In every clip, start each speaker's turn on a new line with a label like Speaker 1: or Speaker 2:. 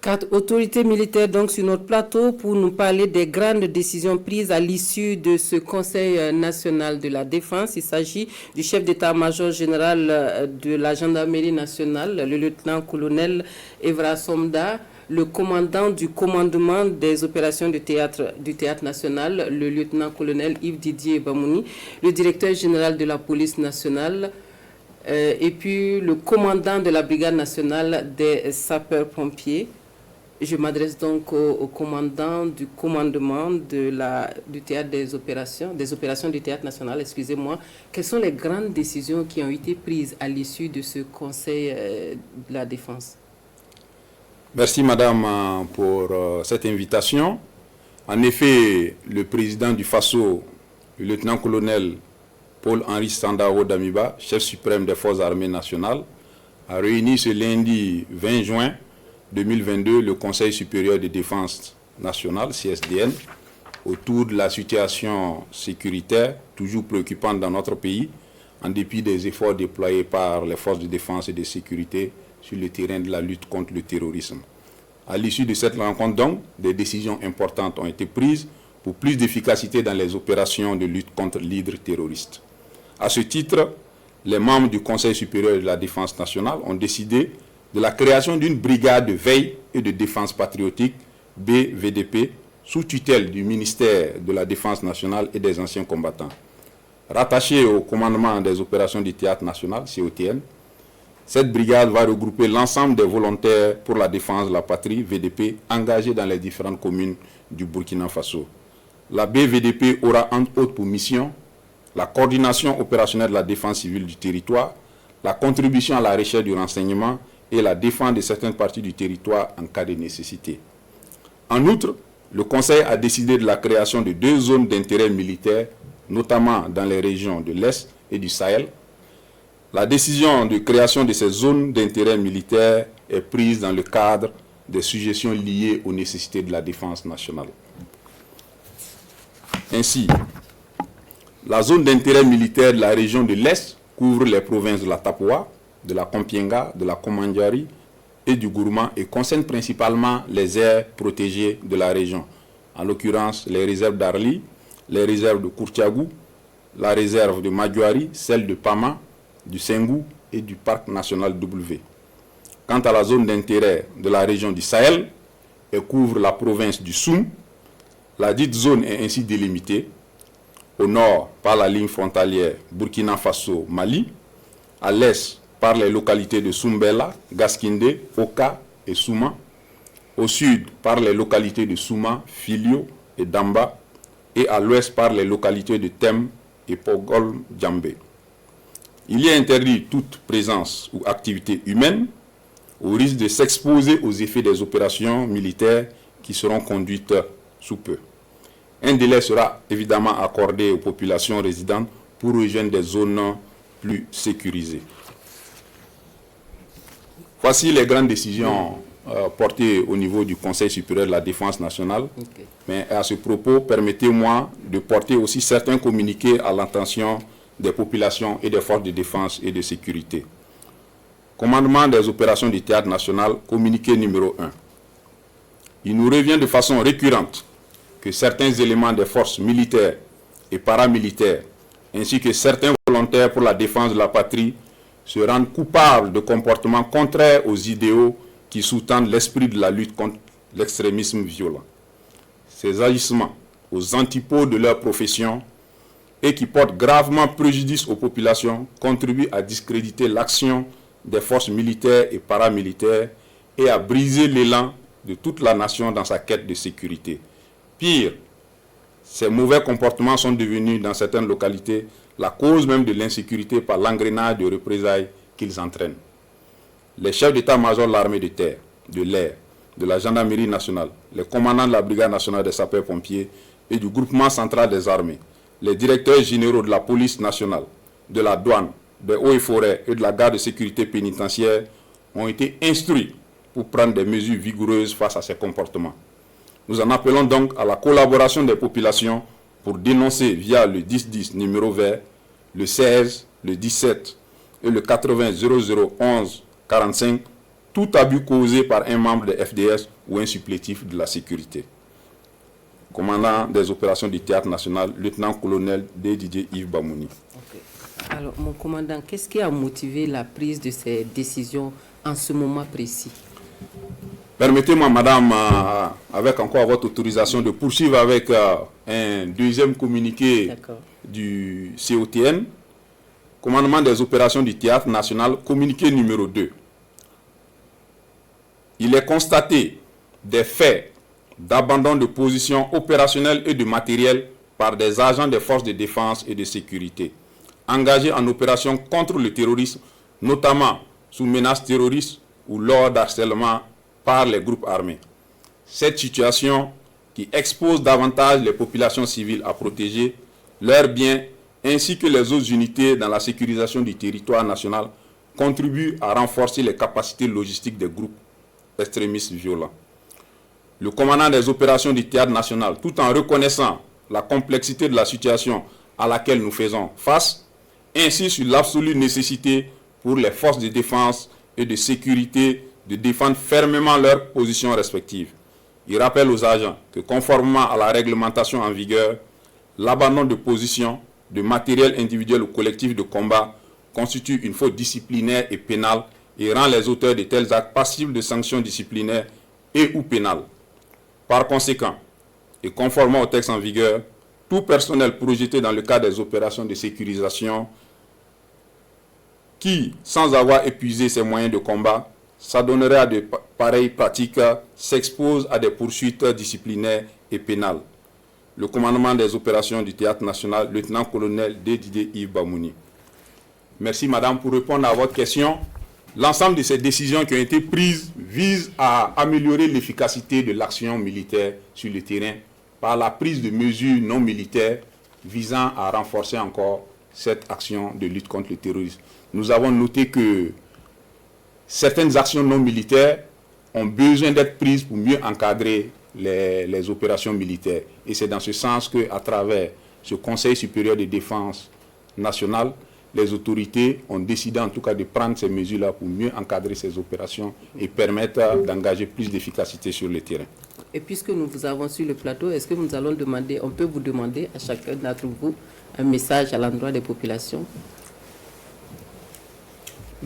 Speaker 1: Quatre autorités militaires donc sur notre plateau pour nous parler des grandes décisions prises à l'issue de ce Conseil national de la défense. Il s'agit du chef d'état-major général de la gendarmerie nationale, le lieutenant-colonel Evra Somda, le commandant du commandement des opérations du théâtre national, le lieutenant-colonel Yves Didier Bamouni, le directeur général de la police nationale, et puis le commandant de la brigade nationale des sapeurs-pompiers. Je m'adresse donc au commandant du commandement du théâtre des opérations du théâtre national, excusez-moi. Quelles sont les grandes décisions qui ont été prises à l'issue de ce Conseil de la défense?
Speaker 2: Merci madame pour cette invitation. En effet, le président du FASO, le lieutenant-colonel Paul-Henri Sandao Damiba, chef suprême des forces armées nationales, a réuni ce lundi 20 juin 2022 le Conseil supérieur de défense nationale, CSDN, autour de la situation sécuritaire toujours préoccupante dans notre pays, en dépit des efforts déployés par les forces de défense et de sécurité sur le terrain de la lutte contre le terrorisme. À l'issue de cette rencontre, donc, des décisions importantes ont été prises pour plus d'efficacité dans les opérations de lutte contre l'hydre terroriste. À ce titre, les membres du Conseil supérieur de la défense nationale ont décidé de la création d'une brigade de veille et de défense patriotique, BVDP, sous tutelle du ministère de la Défense nationale et des anciens combattants. Rattachée au commandement des opérations du théâtre national, COTN, cette brigade va regrouper l'ensemble des volontaires pour la défense de la patrie, VDP, engagés dans les différentes communes du Burkina Faso. La BVDP aura entre autres pour mission la coordination opérationnelle de la défense civile du territoire, la contribution à la recherche du renseignement et la défense de certaines parties du territoire en cas de nécessité. En outre, le Conseil a décidé de la création de 2 zones d'intérêt militaire, notamment dans les régions de l'Est et du Sahel. La décision de création de ces zones d'intérêt militaire est prise dans le cadre des suggestions liées aux nécessités de la défense nationale. Ainsi, la zone d'intérêt militaire de la région de l'Est couvre les provinces de la Tapoa, de la Kompienga, de la Komandjari et du Gourma et concerne principalement les aires protégées de la région, en l'occurrence les réserves d'Arli, les réserves de Kourtiagou, la réserve de Madjouari, celle de Pama, du Sengou et du parc national W. Quant à la zone d'intérêt de la région du Sahel, elle couvre la province du Soum. La dite zone est ainsi délimitée au nord par la ligne frontalière Burkina Faso-Mali, à l'est par les localités de Soumbela, Gaskinde, Oka et Souma, au sud par les localités de Souma, Filio et Damba, et à l'ouest par les localités de Tem et Pogol-Djambé. Il y est interdit toute présence ou activité humaine au risque de s'exposer aux effets des opérations militaires qui seront conduites sous peu. Un délai sera évidemment accordé aux populations résidentes pour rejoindre des zones plus sécurisées. Voici les grandes décisions portées au niveau du Conseil supérieur de la défense nationale. Okay. Mais à ce propos, permettez-moi de porter aussi certains communiqués à l'intention des populations et des forces de défense et de sécurité. Commandement des opérations du théâtre national, communiqué numéro 1. Il nous revient de façon récurrente que certains éléments des forces militaires et paramilitaires, ainsi que certains volontaires pour la défense de la patrie, se rendent coupables de comportements contraires aux idéaux qui sous-tendent l'esprit de la lutte contre l'extrémisme violent. Ces agissements, aux antipodes de leur profession et qui portent gravement préjudice aux populations, contribuent à discréditer l'action des forces militaires et paramilitaires et à briser l'élan de toute la nation dans sa quête de sécurité. Pire, ces mauvais comportements sont devenus dans certaines localités la cause même de l'insécurité par l'engrenage de représailles qu'ils entraînent. Les chefs d'état-major de l'armée de terre, de l'air, de la gendarmerie nationale, les commandants de la brigade nationale des sapeurs-pompiers et du groupement central des armées, les directeurs généraux de la police nationale, de la douane, des eaux et forêts et de la garde de sécurité pénitentiaire ont été instruits pour prendre des mesures vigoureuses face à ces comportements. Nous en appelons donc à la collaboration des populations pour dénoncer via le 1010 numéro vert, le 16, le 17 et le 80 00 11 45 tout abus causé par un membre de FDS ou un supplétif de la sécurité. Commandant des opérations du Théâtre national, lieutenant-colonel Didier Yves Bamouni.
Speaker 1: Okay. Alors, mon commandant, qu'est-ce qui a motivé la prise de ces décisions en ce moment précis?
Speaker 2: Permettez-moi, madame, avec encore votre autorisation, de poursuivre avec un deuxième communiqué du COTN, commandement des opérations du Théâtre national, communiqué numéro 2. Il est constaté des faits d'abandon de position opérationnelle et de matériel par des agents des forces de défense et de sécurité engagés en opération contre le terrorisme, notamment sous menace terroriste ou lors d'harcèlement par les groupes armés. Cette situation qui expose davantage les populations civiles à protéger leurs biens ainsi que les autres unités dans la sécurisation du territoire national contribue à renforcer les capacités logistiques des groupes extrémistes violents. Le commandant des opérations du Théâtre national, tout en reconnaissant la complexité de la situation à laquelle nous faisons face, insiste sur l'absolue nécessité pour les forces de défense et de sécurité de défendre fermement leurs positions respectives. Il rappelle aux agents que conformément à la réglementation en vigueur, l'abandon de position, de matériel individuel ou collectif de combat constitue une faute disciplinaire et pénale et rend les auteurs de tels actes passibles de sanctions disciplinaires et ou pénales. Par conséquent, et conformément au texte en vigueur, tout personnel projeté dans le cadre des opérations de sécurisation qui, sans avoir épuisé ses moyens de combat, s'adonnerait à de pareilles pratiques, s'expose à des poursuites disciplinaires et pénales. Le commandement des opérations du Théâtre national, lieutenant-colonel Didier Yves Bamouni. Merci madame pour répondre à votre question. L'ensemble de ces décisions qui ont été prises visent à améliorer l'efficacité de l'action militaire sur le terrain par la prise de mesures non militaires visant à renforcer encore cette action de lutte contre le terrorisme. Nous avons noté que certaines actions non militaires ont besoin d'être prises pour mieux encadrer les opérations militaires. Et c'est dans ce sens qu'à travers ce Conseil supérieur de défense nationale, les autorités ont décidé en tout cas de prendre ces mesures-là pour mieux encadrer ces opérations et permettre d'engager plus d'efficacité sur le terrain.
Speaker 1: Et puisque nous vous avons sur le plateau, est-ce que nous allons demander, on peut vous demander à chacun d'entre vous un message à l'endroit des populations?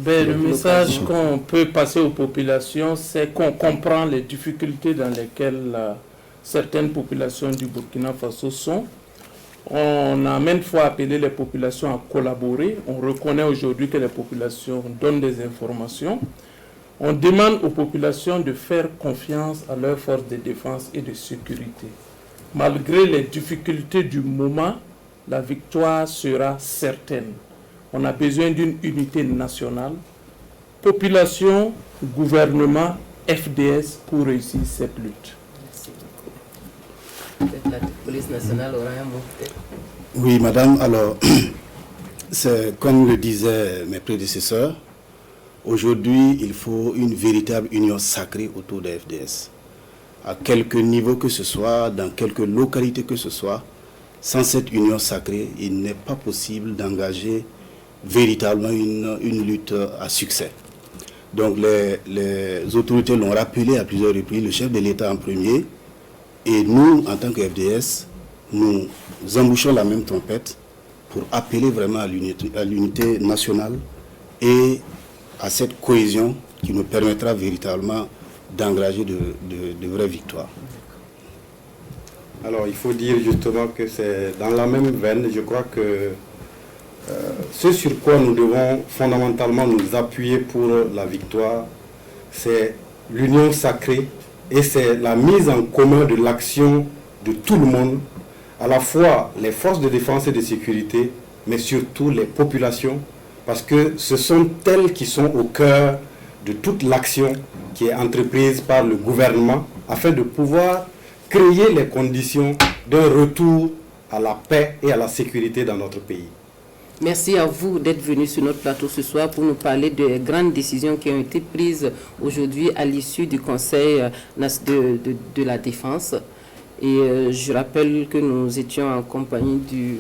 Speaker 3: Le message qu'on peut passer aux populations, c'est qu'on comprend les difficultés dans lesquelles certaines populations du Burkina Faso sont. On a maintes fois appelé les populations à collaborer. On reconnaît aujourd'hui que les populations donnent des informations. On demande aux populations de faire confiance à leurs forces de défense et de sécurité. Malgré les difficultés du moment, la victoire sera certaine. On a besoin d'une unité nationale, population, gouvernement, FDS pour réussir cette lutte.
Speaker 1: La police nationale aura un mot.
Speaker 4: Oui, madame, alors, c'est comme le disaient mes prédécesseurs, aujourd'hui, il faut une véritable union sacrée autour de FDS. À quelque niveau que ce soit, dans quelque localité que ce soit, sans cette union sacrée, il n'est pas possible d'engager véritablement une lutte à succès. Donc les autorités l'ont rappelé à plusieurs reprises, le chef de l'État en premier, et nous, en tant que FDS, nous embouchons la même trompette pour appeler vraiment à l'unité nationale et à cette cohésion qui nous permettra véritablement d'engager de vraies victoires.
Speaker 5: Alors il faut dire justement que c'est dans la même veine, je crois que ce sur quoi nous devons fondamentalement nous appuyer pour la victoire, c'est l'union sacrée et c'est la mise en commun de l'action de tout le monde, à la fois les forces de défense et de sécurité, mais surtout les populations, parce que ce sont elles qui sont au cœur de toute l'action qui est entreprise par le gouvernement afin de pouvoir créer les conditions d'un retour à la paix et à la sécurité dans notre pays.
Speaker 1: Merci à vous d'être venu sur notre plateau ce soir pour nous parler des grandes décisions qui ont été prises aujourd'hui à l'issue du Conseil de la Défense. Et je rappelle que nous étions en compagnie du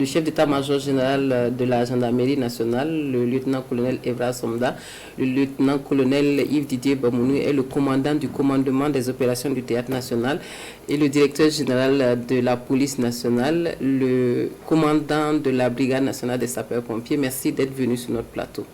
Speaker 1: chef d'état-major général de la gendarmerie nationale, le lieutenant-colonel Evra Somda, le lieutenant-colonel Yves-Didier Bamounou et le commandant du commandement des opérations du théâtre national et le directeur général de la police nationale, le commandant de la brigade nationale des sapeurs-pompiers. Merci d'être venu sur notre plateau.